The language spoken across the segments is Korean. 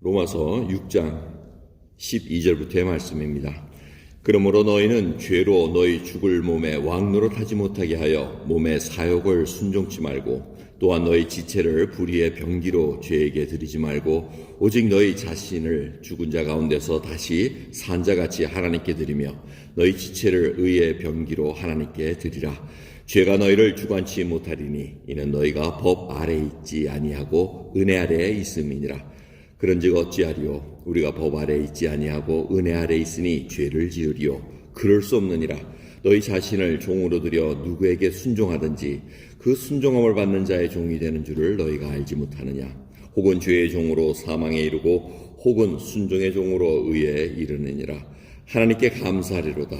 로마서 6장 12절부터의 말씀입니다. 그러므로 너희는 죄로 너희 죽을 몸에 왕노릇하지 못하게 하여 몸의 사욕을 순종치 말고 또한 너희 지체를 불의의 병기로 죄에게 드리지 말고 오직 너희 자신을 죽은 자 가운데서 다시 산 자같이 하나님께 드리며 너희 지체를 의의 병기로 하나님께 드리라. 죄가 너희를 주관치 못하리니 이는 너희가 법 아래에 있지 아니하고 은혜 아래에 있음이니라. 그런즉 어찌하리요? 우리가 법 아래에 있지 아니하고 은혜 아래에 있으니 죄를 지으리요? 그럴 수 없느니라. 너희 자신을 종으로 들여 누구에게 순종하든지 그 순종함을 받는 자의 종이 되는 줄을 너희가 알지 못하느냐? 혹은 죄의 종으로 사망에 이르고 혹은 순종의 종으로 의에 이르느니라. 하나님께 감사하리로다.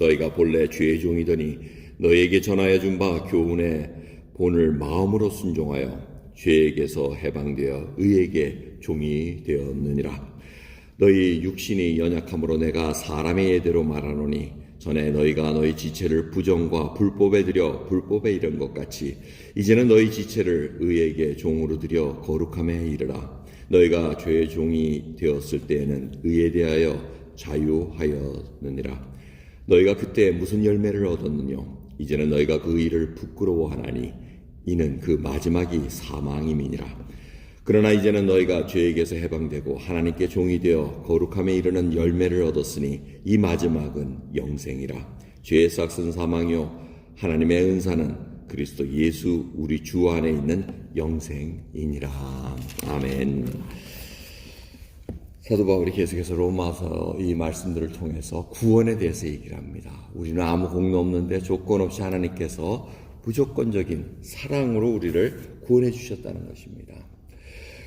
너희가 본래 죄의 종이더니 너희에게 전하여 준 바 교훈의 본을 마음으로 순종하여 죄에게서 해방되어 의에게 종이 되었느니라. 너희 육신이 연약함으로 내가 사람의 예대로 말하노니 전에 너희가 너희 지체를 부정과 불법에 들여 불법에 이른 것 같이 이제는 너희 지체를 의에게 종으로 들여 거룩함에 이르라. 너희가 죄의 종이 되었을 때에는 의에 대하여 자유하였느니라. 너희가 그때 무슨 열매를 얻었느냐? 이제는 너희가 그 일을 부끄러워하나니 이는 그 마지막이 사망임이니라. 그러나 이제는 너희가 죄에게서 해방되고 하나님께 종이 되어 거룩함에 이르는 열매를 얻었으니 이 마지막은 영생이라. 죄의 싹은 사망이요 하나님의 은사는 그리스도 예수 우리 주 안에 있는 영생이니라. 아멘. 사도 바울이 계속해서 로마서 이 말씀들을 통해서 구원에 대해서 얘기를 합니다. 우리는 아무 공로 없는데 조건 없이 하나님께서 무조건적인 사랑으로 우리를 구원해 주셨다는 것입니다.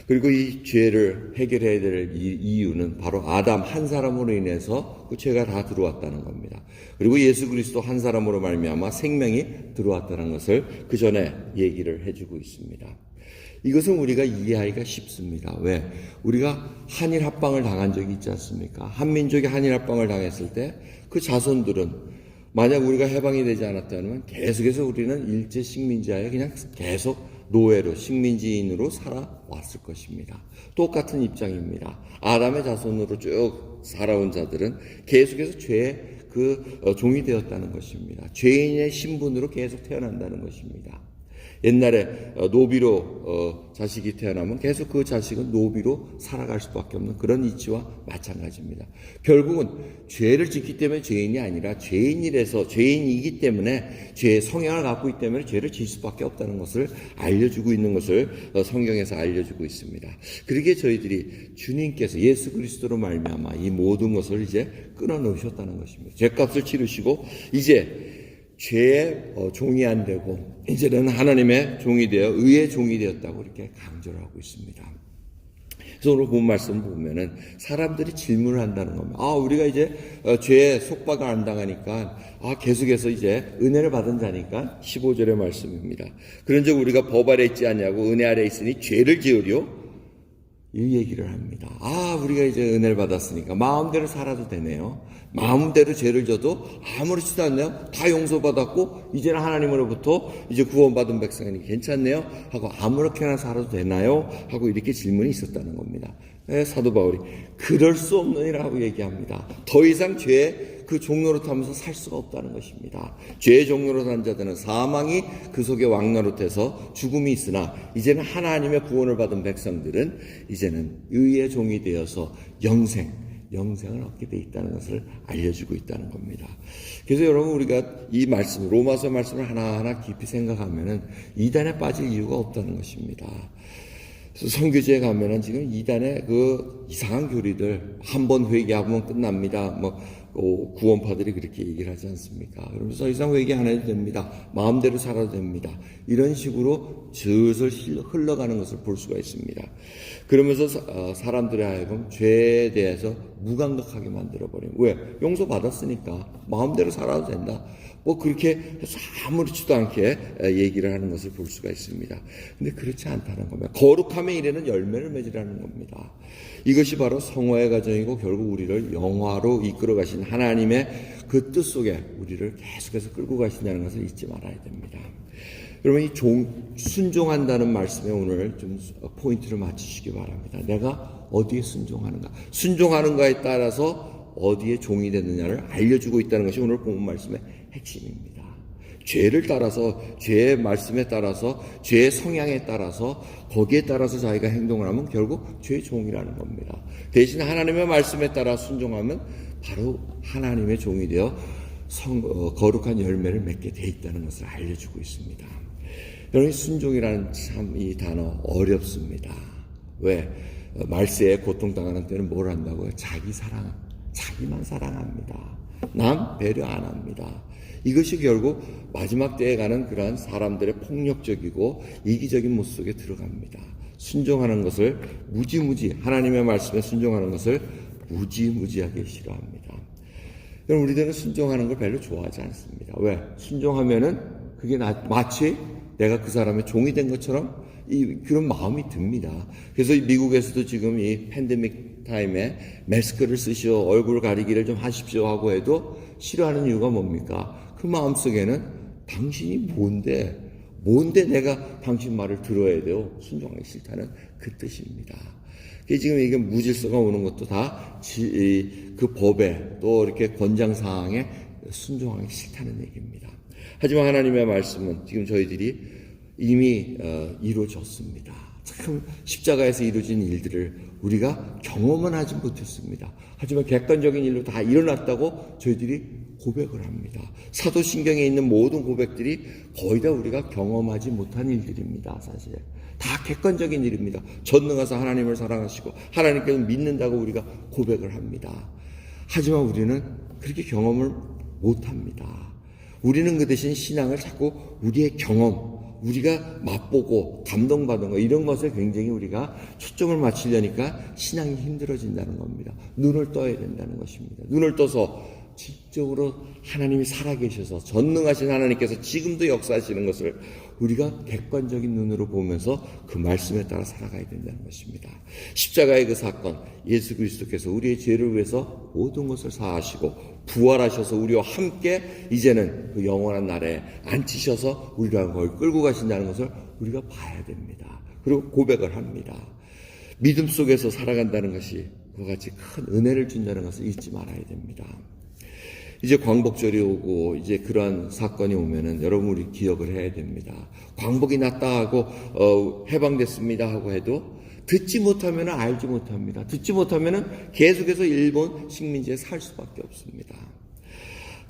그리고 이 죄를 해결해야 될 이유는 바로 아담 한 사람으로 인해서 그 죄가 다 들어왔다는 겁니다. 그리고 예수 그리스도 한 사람으로 말미암아 생명이 들어왔다는 것을 그 전에 얘기를 해주고 있습니다. 이것은 우리가 이해하기가 쉽습니다. 왜? 우리가 한일 합방을 당한 적이 있지 않습니까? 한민족이 한일 합방을 당했을 때 그 자손들은 만약 우리가 해방이 되지 않았다면 계속해서 우리는 일제 식민지하에 그냥 계속 노예로 식민지인으로 살아왔을 것입니다. 똑같은 입장입니다. 아담의 자손으로 쭉 살아온 자들은 계속해서 죄의 종이 되었다는 것입니다. 죄인의 신분으로 계속 태어난다는 것입니다. 옛날에 노비로 자식이 태어나면 계속 그 자식은 노비로 살아갈 수밖에 없는 그런 이치와 마찬가지입니다. 결국은 죄를 짓기 때문에 죄인이 아니라 죄인이기 때문에 죄의 성향을 갖고 있기 때문에 죄를 질 수밖에 없다는 것을 알려주고 있는 것을 성경에서 알려주고 있습니다. 그러기에 저희들이 주님께서 예수 그리스도로 말미암아 이 모든 것을 이제 끊어놓으셨다는 것입니다. 죄값을 치르시고 이제 죄의 종이 안 되고 이제는 하나님의 종이 되어 의의 종이 되었다고 이렇게 강조를 하고 있습니다. 그래서 오늘 본 말씀 보면은 사람들이 질문을 한다는 겁니다. 우리가 이제 죄에 속박을 안 당하니까 계속해서 이제 은혜를 받은 자니까 15절의 말씀입니다. 그런즉 우리가 법 아래 있지 않냐고 은혜 아래 있으니 죄를 지으려 이 얘기를 합니다. 우리가 이제 은혜를 받았으니까 마음대로 살아도 되네요. 마음대로 죄를 져도 아무렇지도 않네요. 다 용서받았고 이제는 하나님으로부터 이제 구원받은 백성이니 괜찮네요 하고 아무렇게나 살아도 되나요? 하고 이렇게 질문이 있었다는 겁니다. 사도 바울이 그럴 수 없느니라고 얘기합니다. 더 이상 죄의 그 종노릇하면서 살 수가 없다는 것입니다. 죄의 종노릇한 자들은 사망이 그 속에 왕노릇해서 죽음이 있으나 이제는 하나님의 구원을 받은 백성들은 이제는 의의 종이 되어서 영생을 얻게 돼 있다는 것을 알려주고 있다는 겁니다. 그래서 여러분 우리가 이 말씀 로마서 말씀을 하나하나 깊이 생각하면은 이단에 빠질 이유가 없다는 것입니다. 선교지에 가면은 지금 이단의 그 이상한 교리들 한 번 회개하면 끝납니다. 구원파들이 그렇게 얘기를 하지 않습니까? 그러면서 더 이상 회개 안 해도 됩니다. 마음대로 살아도 됩니다. 이런 식으로 슬슬 흘러가는 것을 볼 수가 있습니다. 그러면서 사람들의 하여금 죄에 대해서 무감각하게 만들어버려요. 왜? 용서받았으니까 마음대로 살아도 된다. 그렇게 해서 아무렇지도 않게 얘기를 하는 것을 볼 수가 있습니다. 근데 그렇지 않다는 겁니다. 거룩함에 이르는 열매를 맺으라는 겁니다. 이것이 바로 성화의 과정이고 결국 우리를 영화로 이끌어 가신 하나님의 그 뜻 속에 우리를 계속해서 끌고 가신다는 것을 잊지 말아야 됩니다. 여러분, 순종한다는 말씀에 오늘 좀 포인트를 맞추시기 바랍니다. 내가 어디에 순종하는가? 순종하는가에 따라서 어디에 종이 되느냐를 알려주고 있다는 것이 오늘 본문 말씀의 핵심입니다. 죄를 따라서, 죄의 말씀에 따라서, 죄의 성향에 따라서, 거기에 따라서 자기가 행동을 하면 결국 죄의 종이라는 겁니다. 대신 하나님의 말씀에 따라 순종하면 바로 하나님의 종이 되어 거룩한 열매를 맺게 돼 있다는 것을 알려주고 있습니다. 여러분, 순종이라는 참 이 단어 어렵습니다. 왜? 말세에 고통당하는 때는 뭘 한다고요? 자기만 사랑합니다. 남 배려 안 합니다. 이것이 결국 마지막 때에 가는 그러한 사람들의 폭력적이고 이기적인 모습 속에 들어갑니다. 순종하는 것을 하나님의 말씀에 순종하는 것을 무지하게 싫어합니다. 여러분, 우리들은 순종하는 걸 별로 좋아하지 않습니다. 왜? 순종하면은 그게 마치 내가 그 사람의 종이 된 것처럼 그런 마음이 듭니다. 그래서 미국에서도 지금 이 팬데믹 타임에 마스크를 쓰시오, 얼굴 가리기를 좀 하십시오 하고 해도 싫어하는 이유가 뭡니까? 그 마음속에는 당신이 뭔데 내가 당신 말을 들어야 돼요? 순종하기 싫다는 그 뜻입니다. 지금 이게 무질서가 오는 것도 다 그 법에 또 이렇게 권장사항에 순종하기 싫다는 얘기입니다. 하지만 하나님의 말씀은 지금 저희들이 이미 이루어졌습니다. 참 십자가에서 이루어진 일들을 우리가 경험은 하지 못했습니다. 하지만 객관적인 일로 다 일어났다고 저희들이 고백을 합니다. 사도신경에 있는 모든 고백들이 거의 다 우리가 경험하지 못한 일들입니다. 사실 다 객관적인 일입니다. 전능하사 하나님을 사랑하시고 하나님께서 믿는다고 우리가 고백을 합니다. 하지만 우리는 그렇게 경험을 못합니다. 우리는 그 대신 신앙을 자꾸 우리의 경험, 우리가 맛보고 감동받은 거, 이런 것에 굉장히 우리가 초점을 맞추려니까 신앙이 힘들어진다는 겁니다. 눈을 떠야 된다는 것입니다. 눈을 떠서 지적으로 하나님이 살아계셔서 전능하신 하나님께서 지금도 역사하시는 것을 우리가 객관적인 눈으로 보면서 그 말씀에 따라 살아가야 된다는 것입니다. 십자가의 그 사건, 예수 그리스도께서 우리의 죄를 위해서 모든 것을 사하시고 부활하셔서 우리와 함께 이제는 그 영원한 나라에 앉히셔서 우리가 그걸 끌고 가신다는 것을 우리가 봐야 됩니다. 그리고 고백을 합니다. 믿음 속에서 살아간다는 것이 그와 같이 큰 은혜를 준다는 것을 잊지 말아야 됩니다. 이제 광복절이 오고 이제 그러한 사건이 오면은 여러분 우리 기억을 해야 됩니다. 광복이 났다 하고 해방됐습니다 하고 해도 듣지 못하면 알지 못합니다. 듣지 못하면 계속해서 일본 식민지에 살 수밖에 없습니다.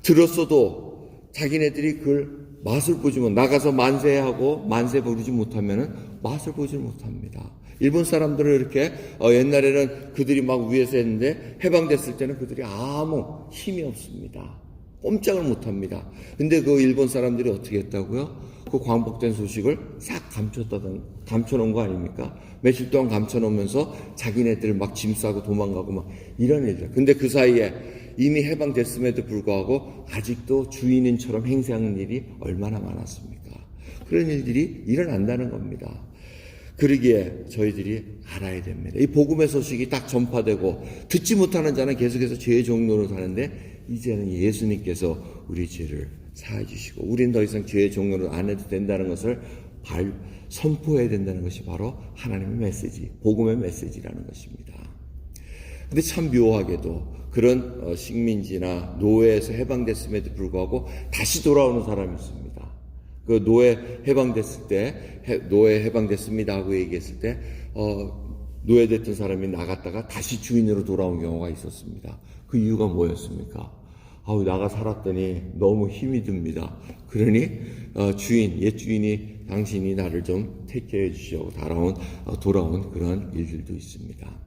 들었어도 자기네들이 그걸 맛을 보지 못, 나가서 만세하고 만세 부르지 못하면 맛을 보지 못합니다. 일본 사람들은 이렇게 옛날에는 그들이 막 위에서 했는데 해방됐을 때는 그들이 아무 힘이 없습니다. 꼼짝을 못합니다. 근데 그 일본 사람들이 어떻게 했다고요? 그 광복된 소식을 싹 감춰놓은 거 아닙니까? 며칠 동안 감춰놓으면서 자기네들 막 짐 싸고 도망가고 막 이런 일들. 근데 그 사이에 이미 해방됐음에도 불구하고 아직도 주인인처럼 행세하는 일이 얼마나 많았습니까? 그런 일들이 일어난다는 겁니다. 그러기에 저희들이 알아야 됩니다. 이 복음의 소식이 딱 전파되고 듣지 못하는 자는 계속해서 죄의 종로로 사는데 이제는 예수님께서 우리 죄를 사해 주시고 우리는 더 이상 죄의 종로로 안 해도 된다는 것을 선포해야 된다는 것이 바로 하나님의 메시지, 복음의 메시지라는 것입니다. 근데 참 묘하게도 그런 식민지나 노예에서 해방됐음에도 불구하고 다시 돌아오는 사람이 있습니다. 그 노예 해방됐을 때, 노예 해방됐습니다 하고 얘기했을 때, 노예됐던 사람이 나갔다가 다시 주인으로 돌아온 경우가 있었습니다. 그 이유가 뭐였습니까? 나가 살았더니 너무 힘이 듭니다. 그러니, 옛 주인이 당신이 나를 좀 택해 주시오. 돌아온 그런 일들도 있습니다.